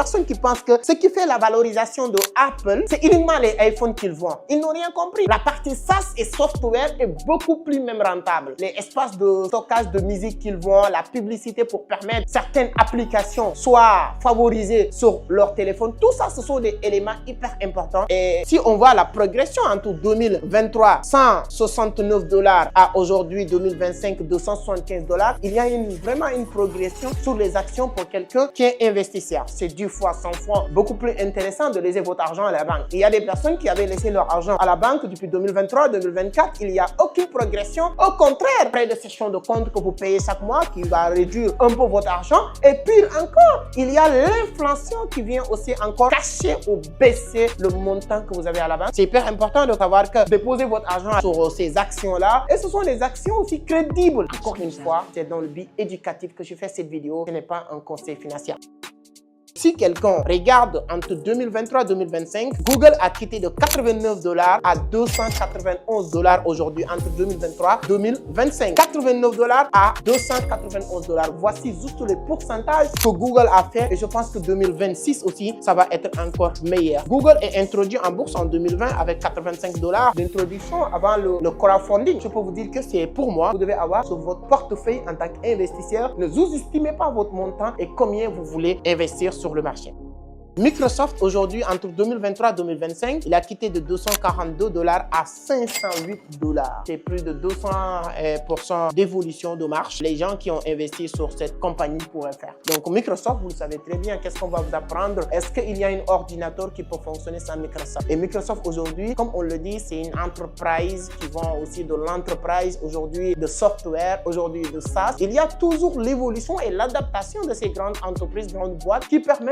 personnes qui pensent que ce qui fait la valorisation de Apple, c'est uniquement les iPhones qu'ils vendent. Ils n'ont rien compris. La partie SaaS et software est beaucoup plus même rentable. Les espaces de stockage de musique qu'ils vendent, la publicité pour permettre certaines applications soient favorisées sur leur téléphone, tout ça, ce sont des éléments hyper importants. Et si on voit la progression entre 2023, 169 $ à aujourd'hui 2025, 275 $, il y a vraiment une progression sur les actions pour quelqu'un qui est investisseur. C'est 10 fois, 100 fois beaucoup plus intéressant de laisser votre argent à la banque. Il y a des personnes qui avaient laissé leur argent à la banque depuis 2023, 2024. Il n'y a aucune progression. Au contraire, près de sessions de compte que vous payez chaque mois qui va réduire un peu votre argent. Et pire encore, il y a l'inflation qui vient aussi encore cacher ou baisser le montant que vous avez à la banque. C'est hyper important de savoir que déposer votre argent sur ces actions-là, et ce sont des actions aussi crédibles. Encore une fois, c'est dans le but éducatif que je fais cette vidéo. Ce n'est pas un conseil financier. Si quelqu'un regarde entre 2023 et 2025, Google a quitté de 89 $ à 291 $ aujourd'hui entre 2023 et 2025. 89 $ à 291 $. Voici juste les pourcentages que Google a fait et je pense que 2026 aussi, ça va être encore meilleur. Google est introduit en bourse en 2020 avec 85 $ d'introduction avant le crowdfunding. Je peux vous dire que c'est pour moi, vous devez avoir sur votre portefeuille en tant qu'investisseur. Ne sous-estimez pas votre montant et combien vous voulez investir sur le marché. Microsoft, aujourd'hui, entre 2023 et 2025, il a quitté de 242 $ à 508 $. C'est plus de 200% d'évolution de marche. Les gens qui ont investi sur cette compagnie pourraient faire. Donc, Microsoft, vous le savez très bien, qu'est-ce qu'on va vous apprendre? Est-ce qu'il y a un ordinateur qui peut fonctionner sans Microsoft? Et Microsoft, aujourd'hui, comme on le dit, c'est une entreprise qui vend aussi de l'entreprise, aujourd'hui de software, aujourd'hui de SaaS. Il y a toujours l'évolution et l'adaptation de ces grandes entreprises, grandes boîtes qui permettent